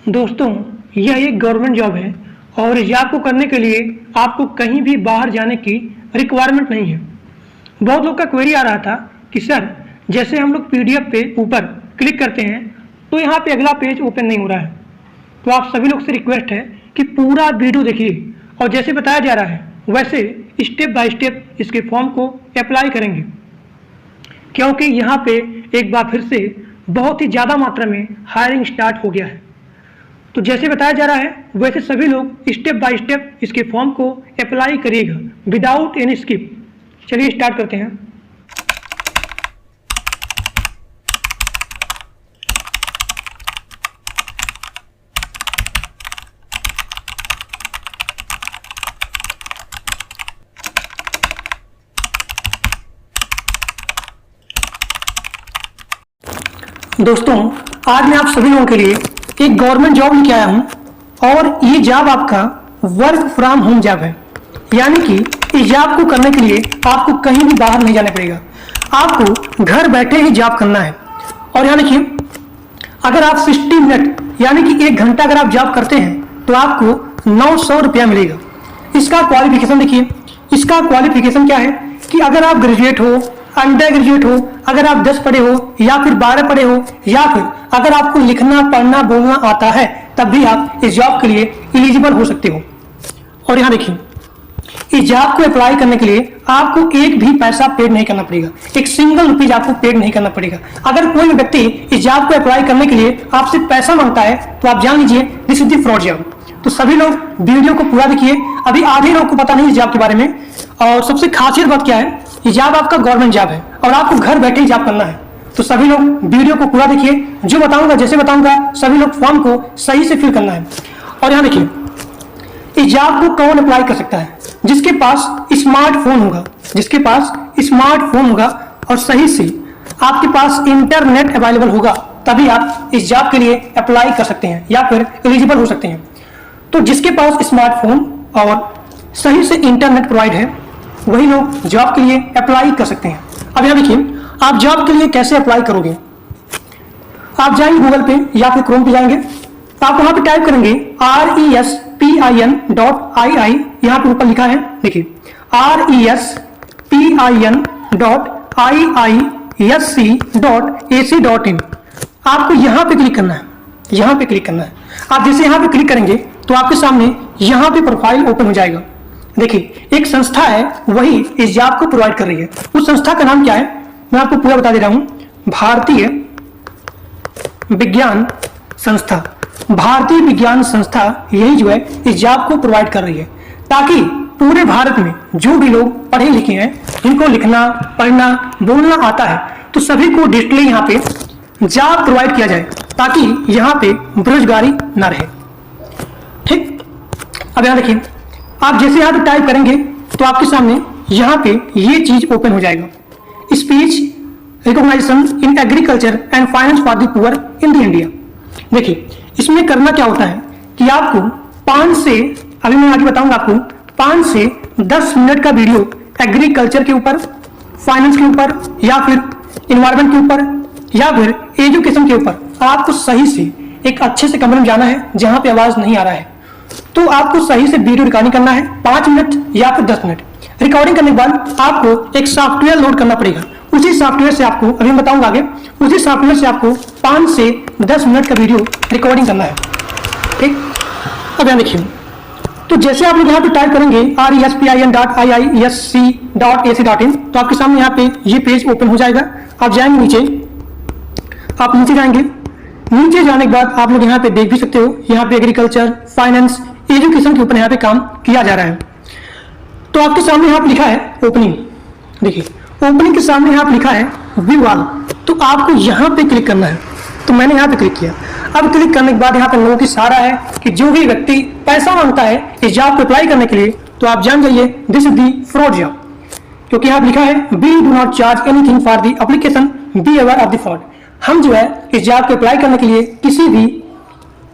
दोस्तों, यह एक गवर्नमेंट जॉब है और इस जॉब को करने के लिए आपको कहीं भी बाहर जाने की रिक्वायरमेंट नहीं है। बहुत लोग का क्वेरी आ रहा था कि सर, जैसे हम लोग पीडीएफ पे ऊपर क्लिक करते हैं तो यहाँ पे अगला पेज ओपन नहीं हो रहा है। तो आप सभी लोग से रिक्वेस्ट है कि पूरा वीडियो देखिए और जैसे बताया जा रहा है वैसे स्टेप बाय स्टेप इसके फॉर्म को अप्लाई करेंगे, क्योंकि यहाँ पे एक बार फिर से बहुत ही ज़्यादा मात्रा में हायरिंग स्टार्ट हो गया है। तो जैसे बताया जा रहा है वैसे सभी लोग स्टेप बाय स्टेप इसके फॉर्म को अप्लाई करिएगा विदाउट एनी स्किप। चलिए स्टार्ट करते हैं। दोस्तों, आज मैं आप सभी लोगों के लिए एक गवर्नमेंट जॉब लेके आया हूं और ये जॉब आपका वर्क फ्रॉम होम जॉब है। यानी कि इस जॉब को करने के लिए आपको कहीं भी बाहर नहीं जाना पड़ेगा, आपको घर बैठे ही जॉब करना है। और यहाँ देखिए, अगर आप 60 मिनट यानी कि 1 घंटा अगर आप जॉब करते हैं तो आपको 900 रुपया मिलेगा। इसका क्वालिफिकेशन देखिए, इसका क्वालिफिकेशन क्या है कि अगर आप ग्रेजुएट हो, अंडर ग्रेजुएट हो, अगर आप 10 पढ़े हो या फिर 12 पढ़े हो, या फिर अगर आपको लिखना पढ़ना बोलना आता है, तब भी आप इस जॉब के लिए एलिजिबल हो सकते हो। और यहाँ देखिए, इस जॉब को अप्लाई करने के लिए आपको एक भी पैसा पेड नहीं करना पड़ेगा, एक सिंगल रुपीज आपको पेड नहीं करना पड़ेगा। अगर कोई भी व्यक्ति इस जॉब को अप्लाई करने के लिए आपसे पैसा मांगता है तो आप जान लीजिए this is the fraud job. तो सभी लोग वीडियो को पूरा देखिए। अभी आधे लोग को पता नहीं इस जॉब के बारे में। और सबसे खासियत बात क्या है, ये जॉब आपका गवर्नमेंट जॉब है और आपको घर बैठे ही जॉब करना है। तो सभी लोग वीडियो को पूरा देखिए। जो बताऊंगा, जैसे बताऊंगा, सभी लोग फॉर्म को सही से फिल करना है। और यहाँ देखिए, इस जॉब को कौन अप्लाई कर सकता है? जिसके पास स्मार्टफोन होगा, जिसके पास स्मार्टफोन होगा और सही से आपके पास इंटरनेट अवेलेबल होगा, तभी आप इस जॉब के लिए अप्लाई कर सकते हैं या फिर एलिजिबल हो सकते हैं। तो जिसके पास स्मार्टफोन और सही से इंटरनेट प्रोवाइड है वही लोग जॉब के लिए अप्लाई कर सकते हैं। अब यहाँ देखिए, आप जॉब के लिए कैसे अप्लाई करोगे। आप जाएंगे गूगल पे या फिर क्रोम पे जाएंगे, तो आप वहां पे टाइप करेंगे respin.ii। यहाँ पे ऊपर लिखा है, देखिए respin.iisc.ac.in। आपको यहाँ पे क्लिक करना है, यहाँ पे क्लिक करना है। आप जैसे यहाँ पे क्लिक करेंगे तो आपके सामने यहाँ पे प्रोफाइल ओपन हो जाएगा। देखिए, एक संस्था है वही इस जॉब को प्रोवाइड कर रही है। उस संस्था का नाम क्या है मैं आपको पूरा बता दे रहा हूं। भारतीय विज्ञान संस्था। भारतीय विज्ञान संस्था यही जो है इस जॉब को प्रोवाइड कर रही है, ताकि पूरे भारत में जो भी लोग पढ़े लिखे हैं, जिनको लिखना पढ़ना बोलना आता है, तो सभी को डिजिटली यहाँ पे जॉब प्रोवाइड किया जाए, ताकि यहाँ पे बेरोजगारी ना रहे। ठीक, अब यहाँ देखिए, आप जैसे यहाँ पे टाइप करेंगे तो आपके सामने यहाँ पे ये चीज ओपन हो जाएगा, speech recognization in agriculture and finance for the poor in the India. देखिए, इसमें करना क्या होता है कि आपको 5 से, अभी मैं आगे बताऊंगा आपको, 5 से 10 मिनट का वीडियो एग्रीकल्चर के ऊपर, फाइनेंस के ऊपर, या फिर इन्वायरमेंट के ऊपर, या फिर एजुकेशन के ऊपर आपको सही से एक अच्छे से कमरे में जाना है जहां पे आवाज नहीं आ रहा है। तो आपको सही से वीडियो रिकॉर्डिंग करना है 5 मिनट या फिर 10 मिनट। रिकॉर्डिंग करने के बाद आपको एक सॉफ्टवेयर लोड करना पड़ेगा। उसी सॉफ्टवेयर से आपको, अभी मैं बताऊंगा आगे, उसी सॉफ्टवेयर से आपको 5 से 10 मिनट का वीडियो रिकॉर्डिंग करना है। ठीक, अब यहाँ देखिए, तो जैसे आप लोग यहाँ पे टाइप करेंगे respin.iisc.ac.in, तो आपके सामने यहाँ पे ये पेज ओपन हो जाएगा। आप जाएंगे नीचे, आप नीचे जाएंगे, नीचे जाने के बाद आप लोग यहाँ पे देख भी सकते हो, यहाँ पे एग्रीकल्चर, फाइनेंस, एजुकेशन के ऊपर यहाँ पे काम किया जा रहा है। तो आपके सामने यहाँ पे लिखा है ओपनिंग। देखिए, ओपनिंग के सामने यहाँ पे लिखा है व्यू ऑल, तो आपको यहाँ पे क्लिक करना है। तो मैंने यहाँ पे क्लिक किया। अब क्लिक करने के बाद यहाँ पे नोटिस आ रहा है कि जो भी व्यक्ति पैसा मांगता है इस जॉब को अप्लाई करने के लिए, तो आप जान जाइए this is the fraud job, क्योंकि यहाँ पे लिखा है we do not charge anything for the application, be aware of the fraud. हम जो है इस जॉब को अप्लाई करने के लिए किसी भी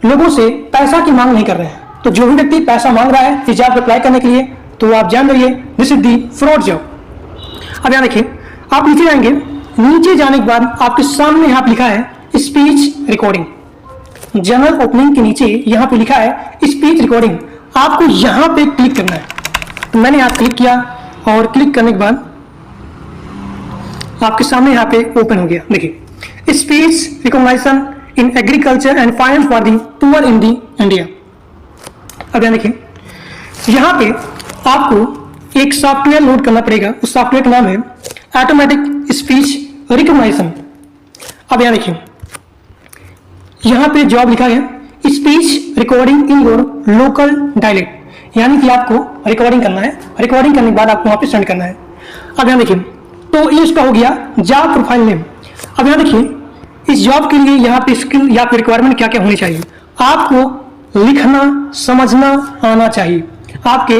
लोगों से पैसा की मांग नहीं कर रहे हैं। तो जो भी व्यक्ति पैसा मांग रहा है इस जॉब को अप्लाई करने के लिए, तो आप जान जाइए this is the fraud job. अब यहाँ देखिए, आप नीचे जाएंगे, नीचे जाने के बाद आपके सामने यहाँ लिखा है स्पीच रिकॉर्डिंग। जनरल ओपनिंग के नीचे यहाँ पे लिखा है स्पीच रिकॉर्डिंग, आपको यहाँ पे क्लिक करना है। तो मैंने यहाँ क्लिक किया और क्लिक करने के बाद आपके सामने यहाँ पे ओपन हो गया। देखिए, speech recognition in agriculture and finance for the poor in the India. अब यहाँ देखिए, यहाँ पे आपको एक सॉफ्टवेयर लोड करना पड़ेगा, उस सॉफ्टवेयर का नाम है ऑटोमेटिक स्पीच रिकॉग्निशन। अब यहाँ देखिए, यहाँ पे जॉब लिखा है speech recording in your local dialect, यानी कि आपको रिकॉर्डिंग करना है, रिकॉर्डिंग करने के बाद आपको वहाँ पे सेंड करना है। अब यहाँ देखिए, तो ये उसका हो गया जॉब प्रोफाइल नेम। अब यहाँ देखिए, इस जॉब के लिए यहाँ पे स्किल या फिर रिक्वायरमेंट क्या क्या होनी चाहिए। आपको लिखना समझना आना चाहिए, आपके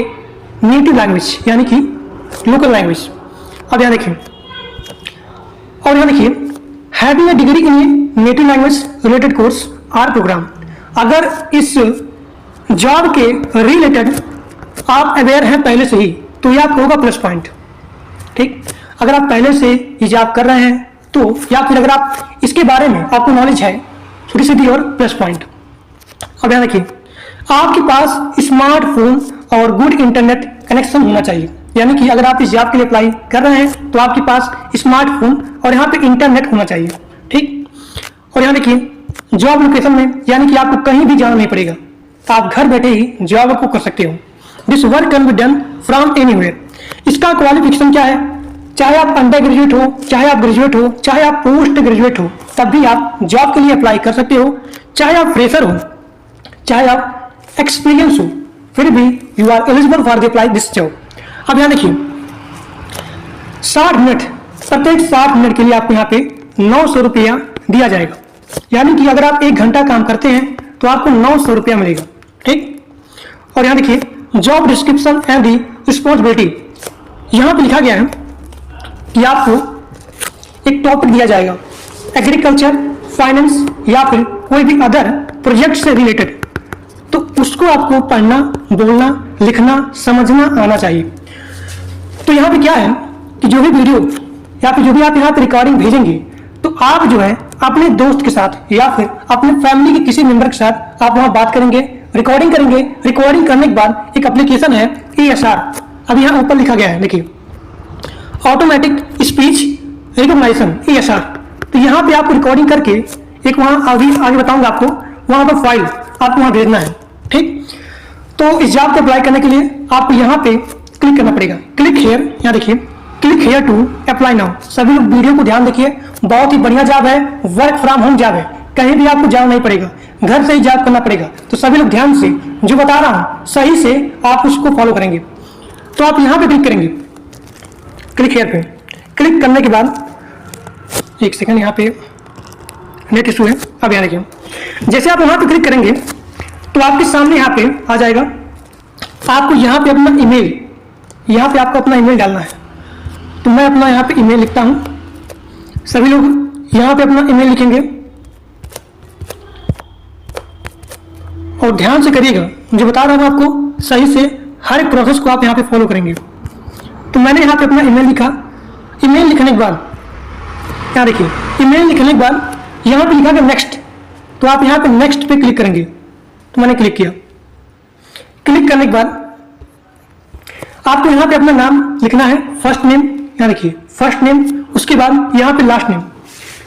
नेटिव लैंग्वेज यानी कि लोकल लैंग्वेज। अब यहाँ देखिए, और यहाँ देखिए, having a degree in native language related course or program. अगर इस जॉब के रिलेटेड आप अवेयर हैं पहले से ही, तो ये आपको होगा प्लस पॉइंट। ठीक, अगर आप पहले से ये जॉब कर रहे हैं तो, या फिर अगर आप इसके बारे में आपको नॉलेज है, छोटी सी और प्लस पॉइंट। अब यहाँ देखिए, आपके पास स्मार्टफोन और गुड इंटरनेट कनेक्शन होना चाहिए, यानी कि अगर आप इस जॉब के लिए अप्लाई कर रहे हैं तो आपके पास स्मार्टफोन और यहाँ पे इंटरनेट होना चाहिए। ठीक, और यहाँ देखिए, जॉब लोकेशन में यानी कि आपको कहीं भी जाना नहीं पड़ेगा, तो आप घर बैठे ही जॉब को कर सकते हो। This work can be done from anywhere. इसका क्वालिफिकेशन क्या है, चाहे आप अंडर ग्रेजुएट हो, चाहे आप ग्रेजुएट हो, चाहे आप पोस्ट ग्रेजुएट हो, तब भी आप जॉब के लिए अप्लाई कर सकते हो। चाहे आप फ्रेशर हो, चाहे आप एक्सपीरियंस हो, फिर भी you are eligible for the apply this job. अब यहाँ देखिए, 60 मिनट, प्रत्येक 60 मिनट के लिए आपको यहाँ पे 900 रुपया दिया जाएगा, यानी कि अगर आप 1 घंटा काम करते हैं तो आपको 900 रुपया मिलेगा। ठीक, और यहाँ देखिए, job description and the responsibility. यहाँ पे लिखा गया है कि आपको एक टॉपिक दिया जाएगा, एग्रीकल्चर, फाइनेंस या फिर कोई भी अदर प्रोजेक्ट से रिलेटेड, तो उसको आपको पढ़ना, बोलना, लिखना, समझना आना चाहिए। तो यहाँ पे क्या है कि जो भी वीडियो या फिर जो भी आप यहाँ पे रिकॉर्डिंग भेजेंगे, तो आप जो है अपने दोस्त के साथ या फिर अपने फैमिली के किसी मेंबर के साथ आप वहाँ बात करेंगे, रिकॉर्डिंग करेंगे। रिकॉर्डिंग करने के बाद एक एप्लीकेशन है ESR, अब यहाँ ऊपर लिखा गया है, देखिए, ऑटोमेटिक स्पीच रिकॉग्निशन ESR। तो यहाँ पे आपको रिकॉर्डिंग करके एक वहाँ आगे बताऊंगा आपको, वहाँ पर फाइल आपको वहाँ भेजना है। ठीक, तो इस जॉब को अप्लाई करने के लिए आपको यहाँ पे क्लिक करना पड़ेगा, क्लिक हेयर। यहाँ देखिए, click here to apply now. सभी लोग वीडियो को ध्यान देखिए, बहुत ही बढ़िया जॉब है, वर्क फ्रॉम होम जॉब है, कहीं भी आपको जाना नहीं पड़ेगा, घर से ही जॉब करना पड़ेगा। तो सभी लोग ध्यान से जो बता रहा हूँ सही से आप उसको फॉलो करेंगे। तो आप यहाँ पे क्लिक करेंगे, क्लिक हेयर पे क्लिक करने के बाद, एक सेकंड, यहाँ पे नेट इशू है। अब यहाँ देखिए, जैसे आप वहाँ पे क्लिक करेंगे तो आपके सामने यहाँ पे आ जाएगा, आपको यहाँ पे अपना ईमेल, यहाँ पे आपको अपना ईमेल डालना है। तो मैं अपना यहाँ पे ईमेल लिखता हूँ, सभी लोग यहाँ पे अपना ईमेल लिखेंगे और ध्यान से करिएगा, जो बता रहा हूँ आपको सही से हर एक प्रोसेस को आप यहाँ पे फॉलो करेंगे। तो मैंने यहाँ पे अपना ईमेल लिखा। ईमेल लिखने के बाद यहाँ देखिए, ईमेल लिखने के बाद यहाँ पे लिखा गया नेक्स्ट, तो आप यहाँ पे नेक्स्ट पे क्लिक करेंगे। तो मैंने क्लिक किया। क्लिक करने के बाद आपको यहाँ पे अपना नाम लिखना है, फर्स्ट नेम, यहाँ देखिए फर्स्ट नेम, उसके बाद यहाँ पे लास्ट नेम,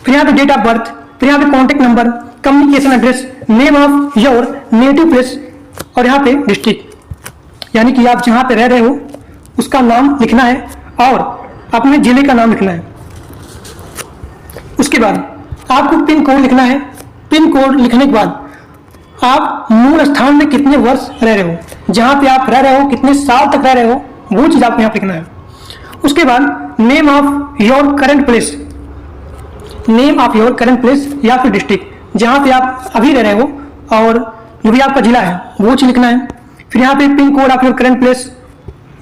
फिर यहाँ पे डेट ऑफ बर्थ, फिर यहाँ पे contact number, communication address, name of your native place और यहाँ पे डिस्ट्रिक्ट, यानी कि आप जहाँ पे रह रहे हो उसका नाम लिखना है और अपने जिले का नाम लिखना है। उसके बाद आपको पिन कोड लिखना है। पिन कोड लिखने के बाद आप मूल स्थान में कितने वर्ष रह रहे हो, जहाँ पे आप रह रहे हो, कितने साल तक रह रहे हो, वो चीज़ आपको यहाँ पे लिखना है। उसके बाद name of your current place, name of your current place या फिर डिस्ट्रिक्ट, जहाँ पे आप अभी रह रहे हो और जो भी आपका जिला है वो चीज़ लिखना है। फिर यहाँ पे pin code of your current place,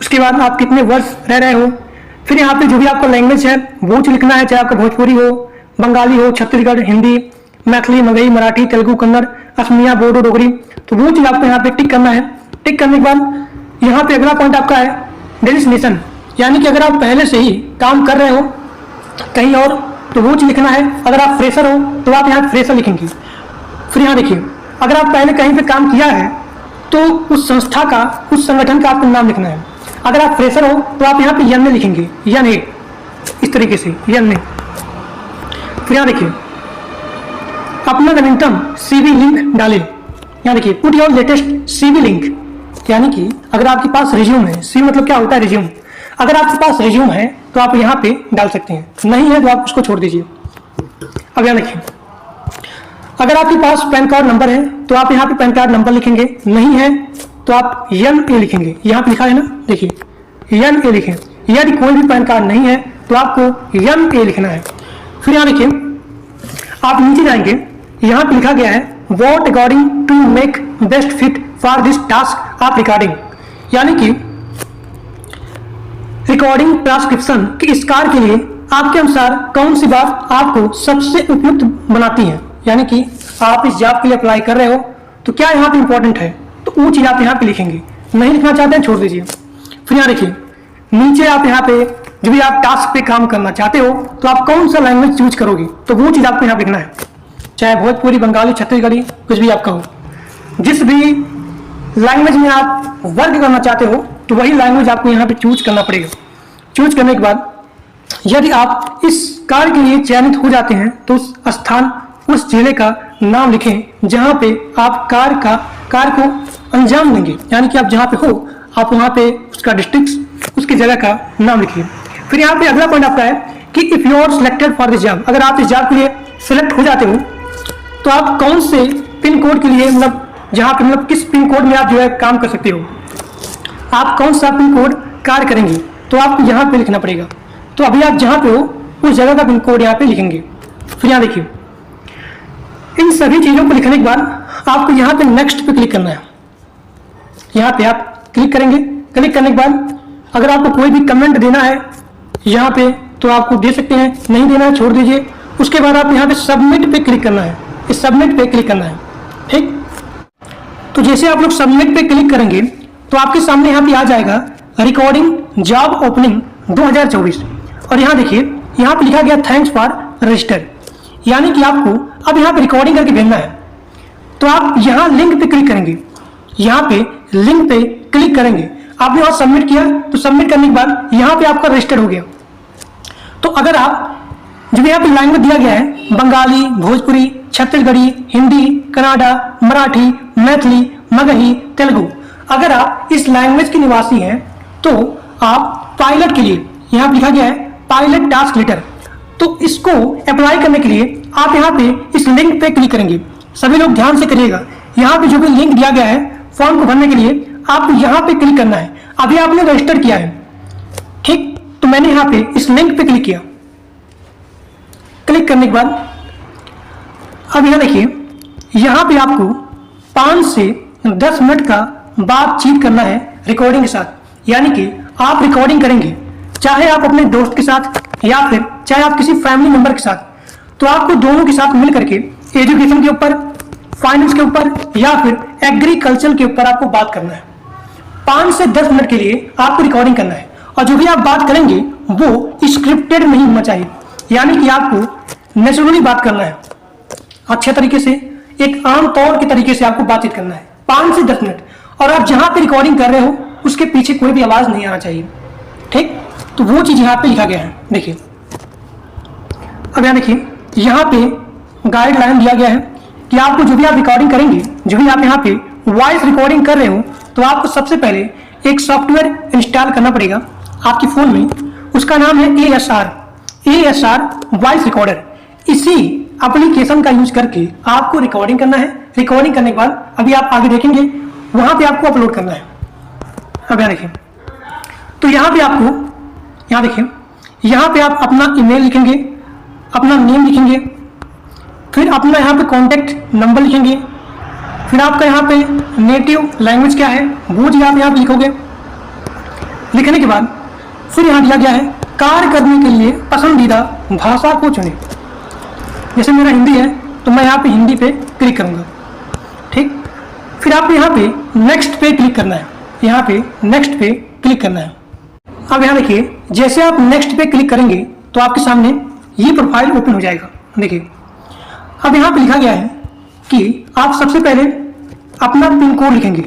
उसके बाद आप कितने वर्ष रह रहे हो, फिर यहाँ पे जो भी आपका लैंग्वेज है वो चीज़ लिखना है, चाहे आपका भोजपुरी हो, बंगाली हो, छत्तीसगढ़, हिंदी, मैथिली, मगही, मराठी, तेलुगु, कन्नड़, असमिया, बोडो, डोगरी, तो वो चीज़ आपको यहाँ पे टिक करना है। टिक करने के बाद यहाँ पे अगला पॉइंट आपका है डेजिग्नेशन, यानी कि अगर आप पहले से ही काम कर रहे हो कहीं और तो वो चीज़ लिखना है। अगर आप फ्रेशर हो तो आप यहाँ फ्रेशर लिखेंगे। फिर यहाँ देखिए, अगर आप पहले कहीं पे काम किया है तो उस संस्था का, उस संगठन का आपको नाम लिखना है। अगर आप फ्रेशर हो तो आप यहाँ पे यन में लिखेंगे, यन ए, इस तरीके से यन में। फिर यहाँ देखिए, अपना नवीनतम CV लिंक डालें। यहाँ देखिए, put your latest CV link, यानी कि अगर आपके पास रिज्यूम है, CV मतलब क्या होता है, रिज्यूम। अगर आपके पास रिज्यूम है तो आप यहाँ पे डाल सकते हैं, नहीं है तो आप उसको छोड़ दीजिए। अब यहाँ देखिए, अगर आपके पास पैन कार्ड नंबर है तो आप यहाँ पे पैन कार्ड नंबर लिखेंगे, नहीं है तो आप NA लिखेंगे। यहाँ पे लिखा है ना, देखिए NA लिखें। यदि कोई भी पैन कार्ड नहीं है तो आपको NA लिखना है। फिर यहाँ देखिए, आप नीचे जाएंगे, यहाँ पे लिखा गया है what according to make best fit for this task of recording, यानी कि रिकॉर्डिंग ट्रांसक्रिप्शन के इस कार्य के लिए आपके अनुसार कौन सी बात आपको सबसे उपयुक्त बनाती है। यानी कि आप इस जॉब के लिए अप्लाई कर रहे हो तो क्या यहाँ पे इंपॉर्टेंट है, तो वो चीज आप यहाँ पे लिखेंगे। नहीं लिखना चाहते हैं छोड़ दीजिए। फिर यहाँ देखिए, नीचे आप यहाँ पे जो भी आप टास्क पे काम करना चाहते हो तो आप कौन सा लैंग्वेज चूज करोगे, तो वो चीज आपको यहाँ लिखना है। चाहे भोजपुरी, बंगाली, छत्तीसगढ़ी, कुछ भी आपका हो, जिस भी लैंग्वेज में आप वर्क करना चाहते हो तो वही लैंग्वेज आपको यहाँ पे चूज करना पड़ेगा। चूज करने के बाद यदि आप इस कार्य के लिए चयनित हो जाते हैं तो उस स्थान, उस जिले का नाम लिखें जहां पे आप कार्य को अंजाम देंगे। यानी कि आप जहां पे हो आप वहां पे उसका डिस्ट्रिक्ट, उसकी जगह का नाम लिखिए। फिर यहाँ पे अगला पॉइंट आपका है कि if you are selected for this job, अगर आप इस जॉब के लिए सिलेक्ट हो जाते हो तो आप कौन से पिन कोड के लिए, मतलब जहाँ पे, मतलब किस पिन कोड में आप जो है काम कर सकते हो, आप कौन सा पिन कोड कार्य करेंगे, तो आपको यहाँ पे लिखना पड़ेगा। तो अभी आप जहाँ पे हो उस जगह का पिन कोड यहाँ पे लिखेंगे। फिर यहाँ देखिए, इन सभी चीजों को लिखने के बाद आपको यहाँ पे नेक्स्ट पे क्लिक करना है। यहाँ पे आप क्लिक करेंगे। क्लिक करने के बाद अगर आपको कोई भी कमेंट देना है यहाँ पे तो आपको दे सकते हैं, नहीं देना है छोड़ दीजिए। उसके बाद आप यहाँ पे सबमिट पे क्लिक करना है, इस सबमिट पे क्लिक करना है, ठीक। तो जैसे आप लोग सबमिट पे क्लिक करेंगे तो आपके सामने यहाँ पे आ जाएगा रिकॉर्डिंग जॉब ओपनिंग 2024, और यहाँ देखिए, यहाँ पे लिखा गया थैंक्स फॉर रजिस्टर, यानी कि आपको अब यहाँ पे रिकॉर्डिंग करके भेजना है। तो आप यहाँ लिंक पे क्लिक करेंगे, यहाँ पे लिंक पे क्लिक करेंगे। आपने वहां सबमिट किया तो सबमिट करने के बाद यहाँ पे आपका रजिस्टर हो गया। तो अगर आप जो यहाँ पे लैंग्वेज दिया गया है, बंगाली, भोजपुरी, छत्तीसगढ़ी, हिंदी, कन्नड़ा, मराठी, मैथिली, मगही, तेलुगु, अगर आप इस लैंग्वेज के निवासी हैं तो आप पायलट के लिए, यहाँ पे लिखा गया है पायलट टास्क लेटर, तो इसको अप्लाई करने के लिए आप यहाँ पे इस लिंक पे क्लिक करेंगे। सभी लोग ध्यान से करिएगा, यहाँ पे जो भी लिंक दिया गया है फॉर्म को भरने के लिए, आपको यहाँ पे क्लिक करना है। अभी आपने रजिस्टर किया है, ठीक, तो मैंने यहाँ पे इस लिंक पे क्लिक किया। क्लिक करने के बाद अब यहाँ देखिए, यहाँ पे आपको 5 से 10 मिनट का बातचीत करना है रिकॉर्डिंग के साथ। यानी कि आप रिकॉर्डिंग करेंगे, चाहे आप अपने दोस्त के साथ या फिर चाहे आप किसी फैमिली मेंबर के साथ, तो आपको दोनों के साथ मिल करके एजुकेशन के ऊपर, फाइनेंस के ऊपर या फिर एग्रीकल्चर के ऊपर आपको बात करना है। 5 से 10 मिनट के लिए आपको रिकॉर्डिंग करना है, और जो भी आप बात करेंगे वो स्क्रिप्टेड नहीं होना चाहिए, यानी कि आपको नेचुरली बात करना है, अच्छे तरीके से, एक आम तौर के तरीके से आपको बातचीत करना है 5 से 10 मिनट। और आप जहां पे रिकॉर्डिंग कर रहे हो उसके पीछे कोई भी आवाज नहीं आना चाहिए, ठीक। तो वो चीज यहाँ पे लिखा गया है, देखिए। अब यहाँ देखिए, यहाँ पे गाइडलाइन दिया गया है कि आपको जो भी आप रिकॉर्डिंग करेंगे, जो भी आप यहाँ पे वॉइस रिकॉर्डिंग कर रहे हो, तो आपको सबसे पहले एक सॉफ्टवेयर इंस्टॉल करना पड़ेगा आपके फोन में। उसका नाम है ASR वॉइस रिकॉर्डर। इसी एप्लीकेशन का यूज करके आपको रिकॉर्डिंग करना है। रिकॉर्डिंग करने के बाद अभी आप आगे देखेंगे, वहां पे आपको अपलोड करना है। अब यहाँ देखिए, तो यहाँ पे आपको, यहाँ देखिए, यहाँ पे आप अपना ईमेल लिखेंगे, अपना नेम लिखेंगे, फिर अपना यहाँ पे कॉन्टेक्ट नंबर लिखेंगे, फिर आपका यहाँ पे नेटिव लैंग्वेज क्या है वो चीज आप यहाँ पे लिखोगे। लिखने के बाद फिर यहाँ दिया गया है कार्य करने के लिए पसंदीदा भाषा को चुनें। जैसे मेरा हिंदी है तो मैं यहाँ पे हिंदी पे क्लिक करूँगा, ठीक। फिर आपको यहाँ पे नेक्स्ट पे क्लिक करना है, यहाँ पे नेक्स्ट पे क्लिक करना है। अब यहाँ देखिए, जैसे आप नेक्स्ट पे क्लिक करेंगे तो आपके सामने ये प्रोफाइल ओपन हो जाएगा। देखिए, अब यहाँ पे लिखा गया है कि आप सबसे पहले अपना पिन कोड लिखेंगे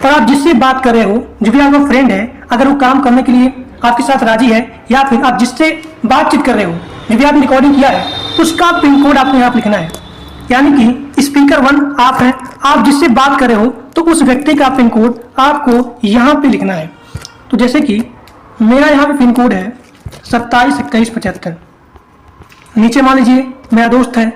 और आप जिससे बात कर रहे हो, जो भी आपका फ्रेंड है, अगर वो काम करने के लिए आपके साथ राजी है या फिर आप जिससे बातचीत कर रहे हो, जो भी आपने रिकॉर्डिंग किया है, उसका पिन कोड आपको यहाँ पे लिखना है। यानी कि स्पीकर 1 आप हैं, आप जिससे बात कर रहे हो तो उस व्यक्ति का पिन कोड आपको यहाँ पे लिखना है। तो जैसे कि मेरा यहाँ पे पिन कोड है 272175। नीचे मान लीजिए मेरा दोस्त है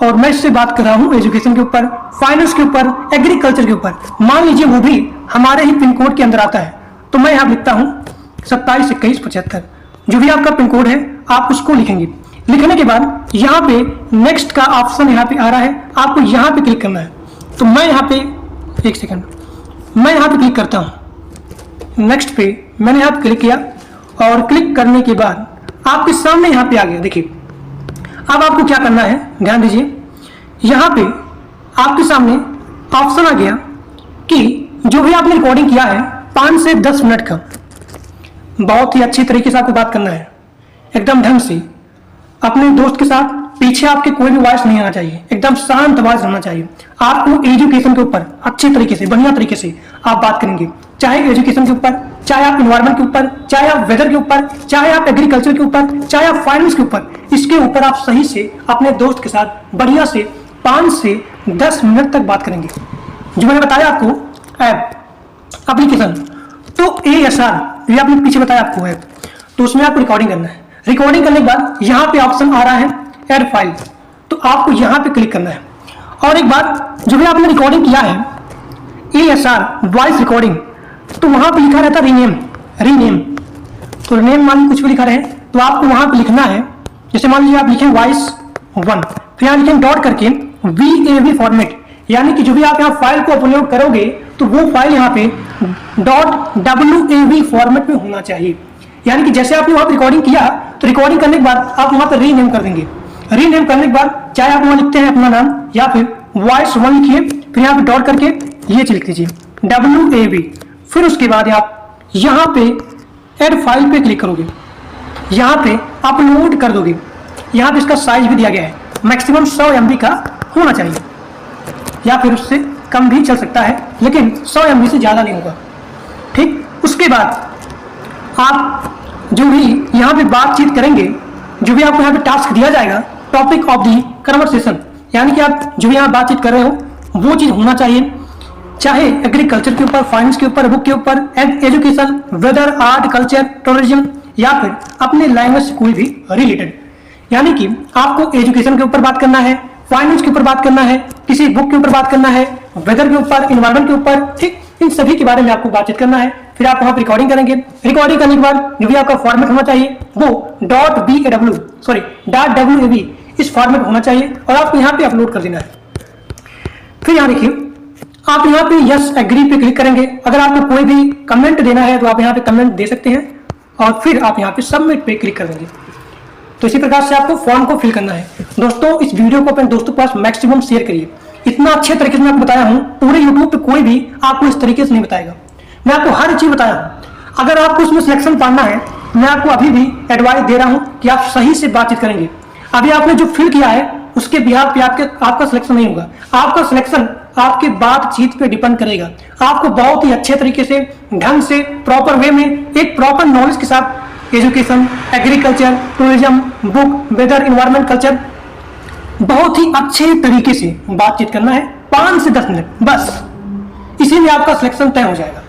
और मैं इससे बात कर रहा हूँ एजुकेशन के ऊपर, फाइनेंस के ऊपर, एग्रीकल्चर के ऊपर। मान लीजिए वो भी हमारे ही पिन कोड के अंदर आता है, तो मैं यहाँ लिखता हूँ 272175। जो भी आपका पिन कोड है आप उसको लिखेंगे। लिखने के बाद यहाँ पे नेक्स्ट का ऑप्शन यहाँ पे आ रहा है, आपको यहाँ पे क्लिक करना है। तो मैं यहाँ पे एक सेकंड, मैं यहाँ पे क्लिक करता हूँ नेक्स्ट पे। मैंने यहाँ पे क्लिक किया और क्लिक करने के बाद आपके सामने यहाँ पे आ गया। देखिए अब आपको क्या करना है, ध्यान दीजिए। यहाँ पे आपके सामने ऑप्शन आ गया कि जो भी आपने रिकॉर्डिंग किया है 5 से 10 मिनट का, बहुत ही अच्छी तरीके से आपको बात करना है, एकदम ढंग से अपने दोस्त के साथ। पीछे आपके कोई भी वॉइस नहीं आना चाहिए, एकदम शांत आवाज रहना चाहिए। आपको एजुकेशन के ऊपर अच्छे तरीके से, बढ़िया तरीके से आप बात करेंगे, चाहे एजुकेशन के ऊपर, चाहे आप इन्वायरमेंट के ऊपर, चाहे आप वेदर के ऊपर, चाहे आप एग्रीकल्चर के ऊपर, चाहे आप फाइनेंस के ऊपर। इसके ऊपर आप सही से अपने दोस्त के साथ बढ़िया से 5 से 10 मिनट तक बात करेंगे। जो मैंने बताया आपको ऐप, एप्लीकेशन, तो ASR ये आपने पीछे बताया आपको ऐप, तो उसमें आपको रिकॉर्डिंग करना है। रिकॉर्डिंग करने के बाद यहाँ पे ऑप्शन आ रहा है ऐड फाइल, तो आपको यहाँ पे क्लिक करना है। और एक बात, जो भी आपने रिकॉर्डिंग किया है ASR वॉइस रिकॉर्डिंग, तो वहां पे लिखा रहता रीनेम। तो रीनेम मान कुछ भी लिखा रहे तो आपको वहां पे लिखना है। जैसे मान लीजिए आप लिखें वॉइस 1, फिर यहाँ लिखें डॉट करके VAV फॉर्मेट, यानी कि जो भी आप यहाँ फाइल को अपलोड करोगे तो वो फाइल यहाँ पे .wav फॉर्मेट में होना चाहिए। यानी कि जैसे आपने वहां पर रिकॉर्डिंग किया, तो रिकॉर्डिंग करने के बाद आप वहां पर रीनेम कर देंगे। रीनेम करने के बाद चाहे आप वहां लिखते हैं अपना नाम या फिर वॉइस 1 लिखिए, फिर यहाँ पे डॉट करके ये लिख दीजिए WAV। फिर उसके बाद आप यहाँ पे ऐड फाइल पे क्लिक करोगे, यहाँ पे अपलोड कर दोगे। यहाँ पे इसका साइज भी दिया गया है, मैक्सिमम 100 MB का होना चाहिए या फिर उससे कम भी चल सकता है, लेकिन 100 MB से ज़्यादा नहीं होगा। ठीक, उसके बाद आप जो भी यहाँ पे बातचीत करेंगे, जो भी आपको यहाँ पे टास्क दिया जाएगा, टॉपिक ऑफ दी कन्वर्सेशन, यानी कि आप जो यहाँ बातचीत कर रहे हो वो चीज़ होना चाहिए, चाहे एग्रीकल्चर के ऊपर, फाइनेंस के ऊपर, बुक के ऊपर, education, weather, art, culture, tourism, या फिर अपने लैंग्वेज से कोई भी रिलेटेड। यानी कि आपको एजुकेशन के ऊपर बात करना है, फाइनेंस के ऊपर बात करना है, किसी बुक के ऊपर बात करना है, वेदर के ऊपर, इन्वायरमेंट के ऊपर, ठीक, इन सभी के बारे में आपको बातचीत करना है। फिर आप वहां पर रिकॉर्डिंग करेंगे। रिकॉर्डिंग करने के बाद जो भी आपका फॉर्मेट होना चाहिए वो .wav इस फॉर्मेट होना चाहिए और आपको यहाँ पे अपलोड कर देना है। फिर यहाँ देखिए, आप यहाँ पे यस एग्री पे क्लिक करेंगे। अगर आपको कोई भी कमेंट देना है तो आप यहाँ पे कमेंट दे सकते हैं और फिर आप यहाँ पे सबमिट पे क्लिक कर देंगे। तो इसी प्रकार से आपको फॉर्म को फिल करना है। दोस्तों, इस वीडियो को अपने दोस्तों के पास मैक्सिमम शेयर करिए। इतना अच्छे तरीके से मैं आपको बताया हूँ, पूरे यूट्यूब पे कोई भी आपको इस तरीके से नहीं बताएगा। मैं आपको हर चीज बताया हूँ। अगर आपको उसमें सिलेक्शन पाना है, मैं आपको अभी भी एडवाइस दे रहा हूँ कि आप सही से बातचीत करेंगे। अभी आपने जो फिल किया है उसके बिहार पे आपका सिलेक्शन नहीं होगा। आपका सिलेक्शन आपके बातचीत पे डिपेंड करेगा। आपको बहुत ही अच्छे तरीके से, ढंग से, प्रॉपर वे में, एक प्रॉपर नॉलेज के साथ education, agriculture, tourism, book, weather, environment, culture, बहुत ही अच्छे तरीके से बातचीत करना है। 5 से 10 मिनट बस, इसी में आपका सिलेक्शन तय हो जाएगा।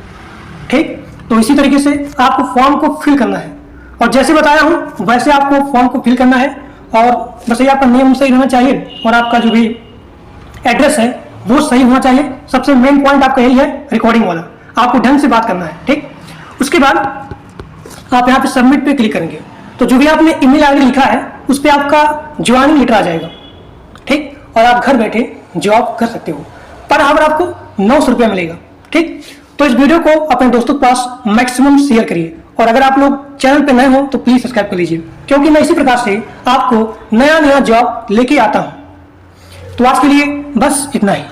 ठीक, तो इसी तरीके से आपको फॉर्म को फिल करना है और जैसे बताया हूं वैसे आपको फॉर्म को फिल करना है। और बस ये आपका नेम सही रहना चाहिए और आपका जो भी एड्रेस है वो सही होना चाहिए। सबसे मेन पॉइंट आपका यही है, रिकॉर्डिंग वाला, आपको ढंग से बात करना है। ठीक, उसके बाद आप यहाँ पे सबमिट पे क्लिक करेंगे तो जो भी आपने ईमेल आईडी लिखा है उस पर आपका ज्वाइनिंग लेटर आ जाएगा। ठीक, और आप घर बैठे जॉब कर सकते हो। पर आवर आपको 900 रुपया मिलेगा। ठीक, तो इस वीडियो को अपने दोस्तों के पास मैक्सिमम शेयर करिए और अगर आप लोग चैनल पे नए हो तो प्लीज सब्सक्राइब कर लीजिए, क्योंकि मैं इसी प्रकार से आपको नया नया जॉब लेके आता हूं। तो आज के लिए बस इतना ही।